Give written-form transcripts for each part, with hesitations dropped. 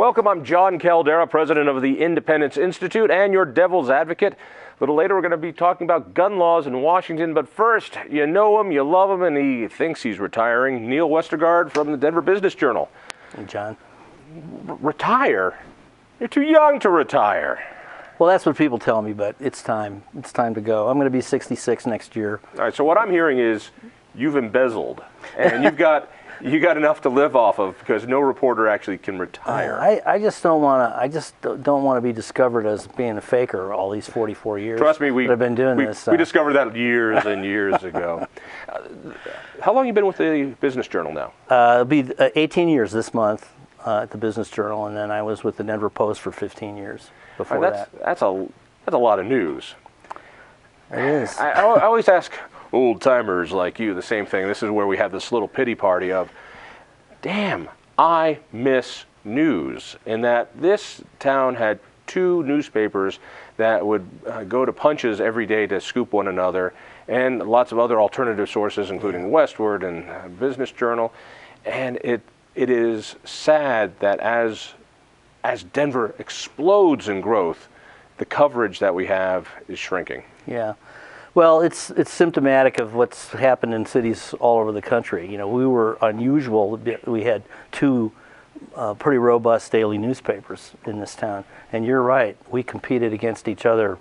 Welcome, I'm John Caldera, president of the Independence Institute and your devil's advocate. A little later, we're going to be talking about gun laws in Washington, but first, you know him, you love him, and he thinks he's retiring. Neil Westergaard from the Denver Business Journal. Hey, John. Retire? You're too young to retire. Well, that's what people tell me, but it's time. It's time to go. I'm going to be 66 next year. All right, so what I'm hearing is you've embezzled, and you got enough to live off of because no reporter actually can retire. I just don't want to. I just don't want to be discovered as being a faker all these 44 years. Trust me, that I've been doing this. We discovered that years and years ago. How long have you been with the Business Journal now? It'll be 18 years this month at the Business Journal, and then I was with the Denver Post for 15 years before that. That's a lot of news. It is. I always ask old timers like you the same thing. This is where we have this little pity party of, damn, I miss news. In that this town had two newspapers that would go to punches every day to scoop one another, and lots of other alternative sources, including Westward and Business Journal. And it is sad that as Denver explodes in growth, the coverage that we have is shrinking. Yeah. Well, it's symptomatic of what's happened in cities all over the country. You know, we were unusual. We had two pretty robust daily newspapers in this town. And you're right, we competed against each other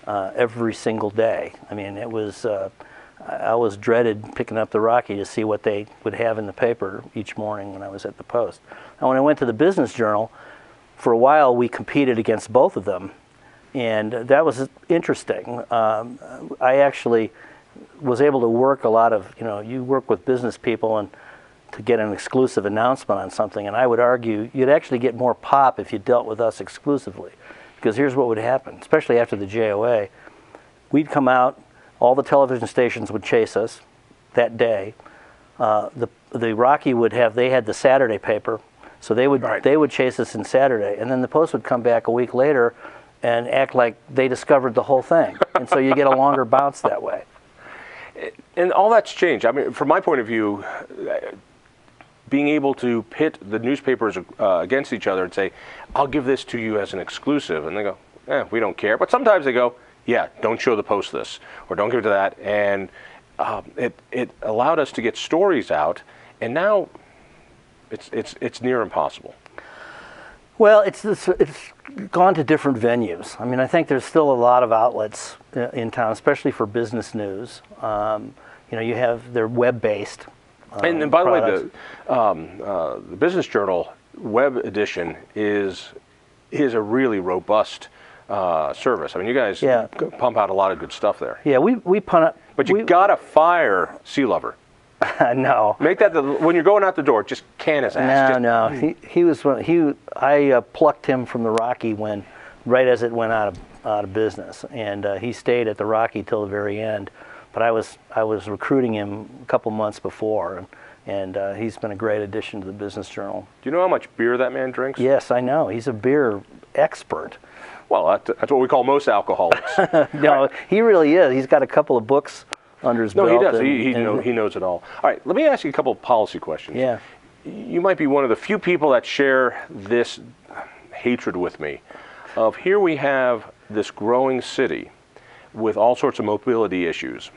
every single day. I mean, it was, I always dreaded picking up the Rocky to see what they would have in the paper each morning when I was at the Post. Now, when I went to the Business Journal, for a while we competed against both of them. And that was interesting. I actually was able to work a lot of, you work with business people and to get an exclusive announcement on something. And I would argue you'd actually get more pop if you dealt with us exclusively. Because here's what would happen, especially after the JOA. We'd come out, all the television stations would chase us that day. The Rocky they had the Saturday paper, so they would chase us in Saturday. And then the Post would come back a week later and act like they discovered the whole thing. And so you get a longer bounce that way. And all that's changed. I mean, from my point of view, being able to pit the newspapers against each other and say, I'll give this to you as an exclusive. And they go, we don't care. But sometimes they go, yeah, don't show the Post this, or don't give it to that. And it allowed us to get stories out. And now it's near impossible. Well, it's gone to different venues. I mean, I think there's still a lot of outlets in town, especially for business news. They're web-based. And by products. the way, the Business Journal web edition is a really robust service. I mean, you guys pump out a lot of good stuff there. Yeah, we pump. But you gotta fire Sea Lover. No. Make that when you're going out the door. Just can his ass. I plucked him from the Rocky right as it went out of business, and he stayed at the Rocky till the very end. But I was recruiting him a couple months before, and he's been a great addition to the Business Journal. Do you know how much beer that man drinks? Yes, I know. He's a beer expert. Well, that's what we call most alcoholics. No, he really is. He's got a couple of books under his belt. No, he does. He knows it all. All right, let me ask you a couple of policy questions. Yeah. You might be one of the few people that share this hatred with me. Here we have this growing city with all sorts of mobility issues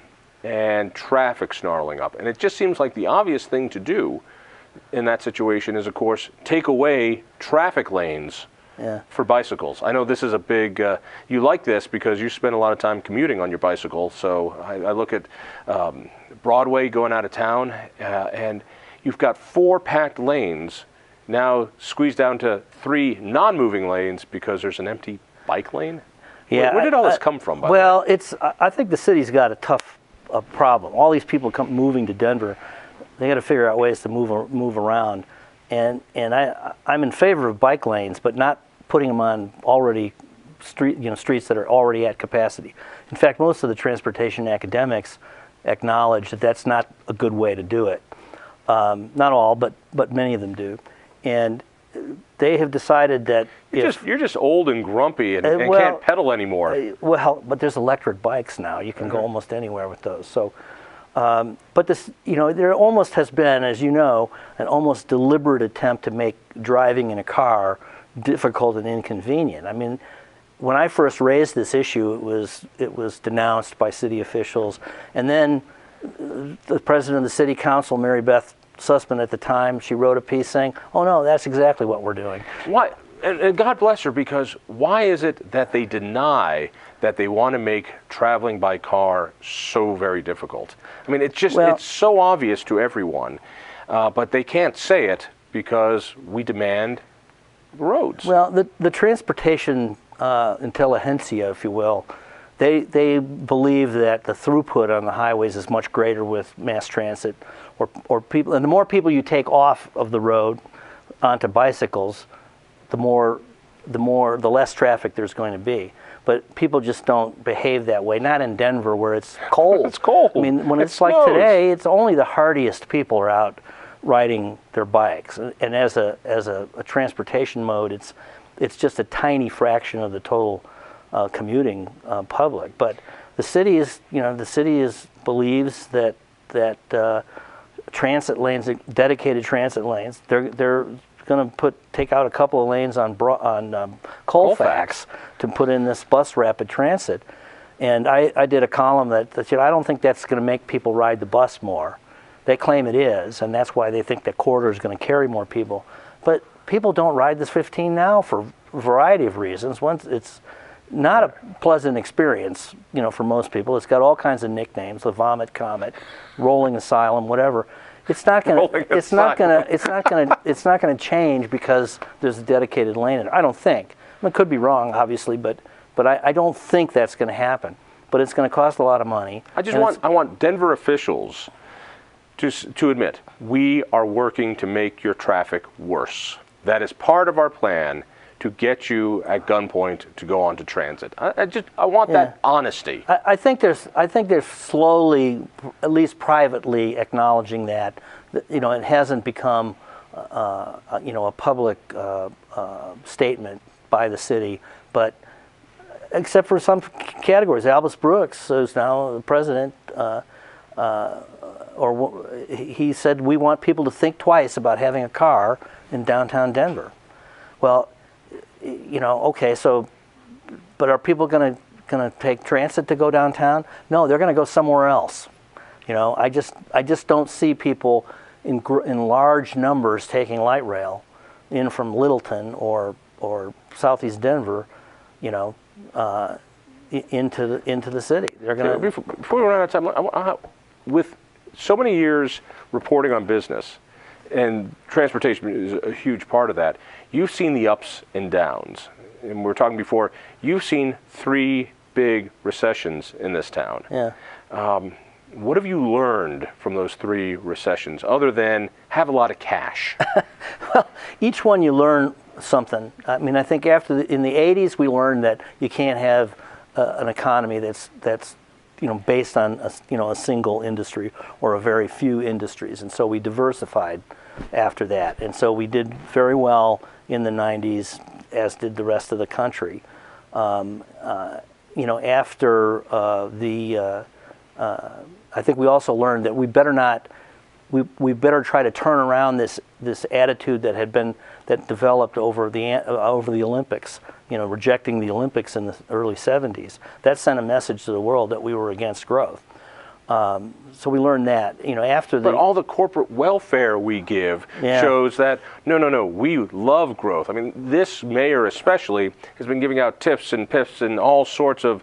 and traffic snarling up. And it just seems like the obvious thing to do in that situation is, of course, take away traffic lanes for bicycles. I know this is a big, you like this because you spend a lot of time commuting on your bicycle. So I look at Broadway going out of town, and you've got 4 packed lanes now squeezed down to 3 non-moving lanes because there's an empty bike lane. Yeah, where did all this come from? Well, I think the city's got a tough problem. All these people moving to Denver, they got to figure out ways to move around, and I'm in favor of bike lanes, but not putting them on streets that are already at capacity. In fact, most of the transportation academics acknowledge that that's not a good way to do it. Not all, but many of them do, and they have decided that you're just old and grumpy and can't pedal anymore. Well, but there's electric bikes now. You can go almost anywhere with those. So, but this, there almost has been, as you know, an almost deliberate attempt to make driving in a car difficult and inconvenient. I mean, when I first raised this issue, it was denounced by city officials, and then the president of the city council, Mary Beth Sussman at the time, she wrote a piece saying, "Oh no, that's exactly what we're doing." Why? And God bless her, because why is it that they deny that they want to make traveling by car so very difficult? I mean, it's so obvious to everyone, but they can't say it because we demand roads. Well, the transportation intelligentsia, if you will, they believe that the throughput on the highways is much greater with mass transit, or people, and the more people you take off of the road onto bicycles, the less traffic there's going to be. But people just don't behave that way. Not in Denver, where it's cold. It's cold. I mean, when it's snows. like today, it's only the hardiest people are out riding their bikes. And as a transportation mode, it's just a tiny fraction of the total commuting public. But the city believes that transit lanes, dedicated transit lanes, they're going to take out a couple of lanes on Colfax to put in this bus rapid transit. And I did a column that said, I don't think that's going to make people ride the bus more. They claim it is, and that's why they think that corridor is going to carry more people. But people don't ride this 15 now for a variety of reasons. One, it's not a pleasant experience, for most people. It's got all kinds of nicknames: the Vomit Comet, Rolling Asylum, whatever. It's not going to change because there's a dedicated lane in it. I don't think. I mean, it could be wrong, obviously, but I don't think that's going to happen. But it's going to cost a lot of money. I want Denver officials to admit, we are working to make your traffic worse. That is part of our plan to get you at gunpoint to go onto transit. I want that honesty. I think they're slowly, at least privately, acknowledging that it hasn't become a public statement by the city, but except for some categories. Albus Brooks, who's now the president, he said, we want people to think twice about having a car in downtown Denver. Well, okay, but are people going to take transit to go downtown? No, they're going to go somewhere else. I just don't see people in large numbers taking light rail in from Littleton or Southeast Denver, into the city. They're going to. Before we run out of time, with so many years reporting on business, and transportation is a huge part of that, you've seen the ups and downs. And we were talking before, you've seen 3 big recessions in this town. Yeah. What have you learned from those 3 recessions, other than have a lot of cash? Well, each one you learn something. I mean, I think in the 80s we learned that you can't have an economy that's based on a single industry or a very few industries, and so we diversified after that, and so we did very well in the 90s, as did the rest of the country. I think we also learned that we better try to turn around this attitude that developed over the Olympics. Rejecting the Olympics in the early 70s. That sent a message to the world that we were against growth. So we learned that, But all the corporate welfare we give shows that, no, we love growth. I mean, this mayor especially has been giving out tips and piffs and all sorts of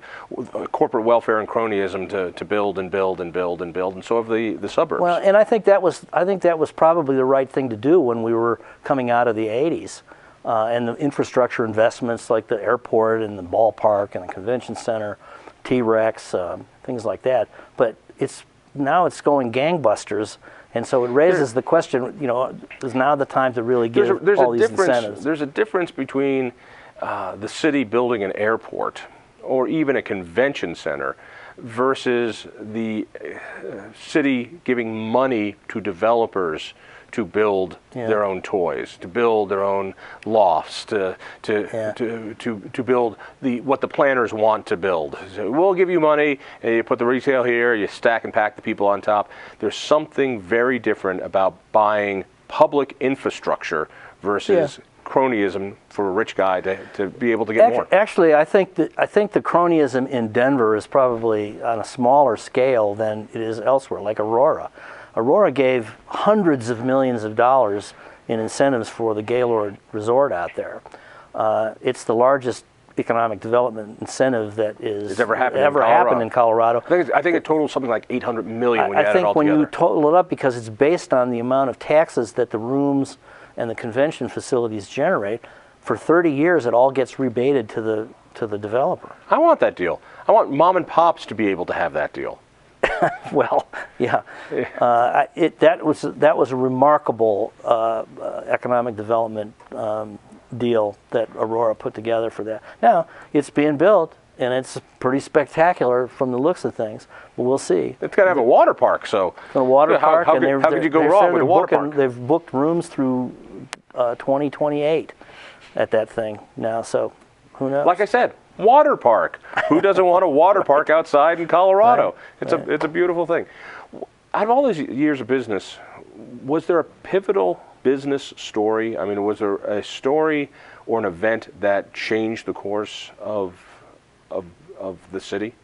corporate welfare and cronyism to build and build and build and build, and so have the suburbs. Well, and I think that was probably the right thing to do when we were coming out of the 80s. And the infrastructure investments like the airport and the ballpark and the convention center, T-Rex, things like that. But now it's going gangbusters, and so it raises the question, is now the time to really give all these incentives? There's a difference between the city building an airport or even a convention center versus the city giving money to developers to build their own toys, to build their own lofts, to build what the planners want to build. So we'll give you money, and you put the retail here, you stack and pack the people on top. There's something very different about buying public infrastructure versus cronyism for a rich guy to be able to get more. Actually, I think the cronyism in Denver is probably on a smaller scale than it is elsewhere, like Aurora. Aurora gave hundreds of millions of dollars in incentives for the Gaylord Resort out there. It's the largest economic development incentive that is ever happened in Colorado. I think it totals something like $800 million when you add it all together. I think when you total it up, because it's based on the amount of taxes that the rooms and the convention facilities generate, for 30 years it all gets rebated to the developer. I want that deal. I want mom and pops to be able to have that deal. Well, yeah, that was a remarkable economic development deal that Aurora put together for that. Now it's being built, and it's pretty spectacular from the looks of things. But we'll see. It's got to have a water park, so a water park. How could you go wrong with a water park? They've booked rooms through 2028 at that thing now. So who knows? Like I said, water park. Who doesn't want a water park outside in Colorado? Right. It's a beautiful thing. Out of all these years of business, was there a pivotal business story? I mean, was there a story or an event that changed the course of the city?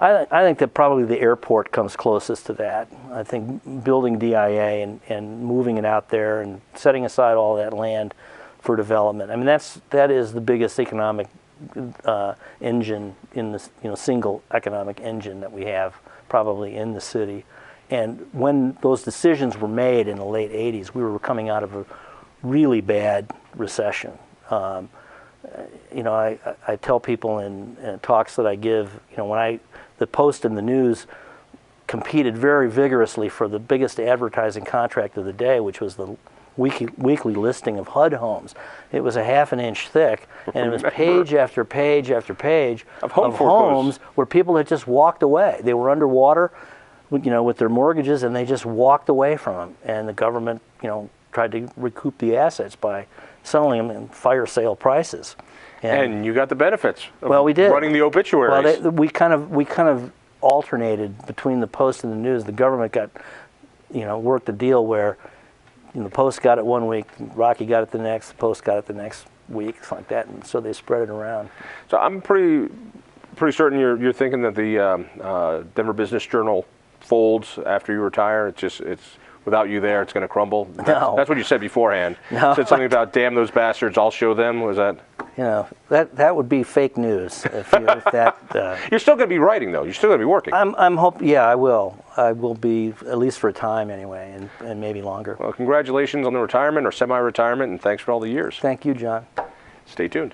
I think that probably the airport comes closest to that. I think building DIA and moving it out there and setting aside all that land for development. I mean, that is the biggest economic engine in this, single economic engine that we have probably in the city. And when those decisions were made in the late 80s, we were coming out of a really bad recession. I tell people in talks that I give, when the Post and the News competed very vigorously for the biggest advertising contract of the day, which was the weekly listing of HUD Homes. It was a half an inch thick, and it was page after page after page of homes where people had just walked away. They were underwater, with their mortgages, and they just walked away from them. And the government, tried to recoup the assets by selling them in fire sale prices. And you got the benefits of we did. Running the obituaries. Well, we kind of alternated between the Post and the News. The government got, worked a deal where the Post got it one week, Rocky got it the next, the Post got it the next week, something like that, and so they spread it around. So I'm pretty certain you're thinking that the Denver Business Journal folds after you retire. It's without you there, it's going to crumble. That's what you said beforehand. No. You said something about damn those bastards, I'll show them. Was that? That would be fake news if that. You're still going to be writing though. You're still going to be working. I'm hoping. Yeah, I will. I will be, at least for a time anyway, and maybe longer. Well, congratulations on the retirement or semi-retirement, and thanks for all the years. Thank you, John. Stay tuned.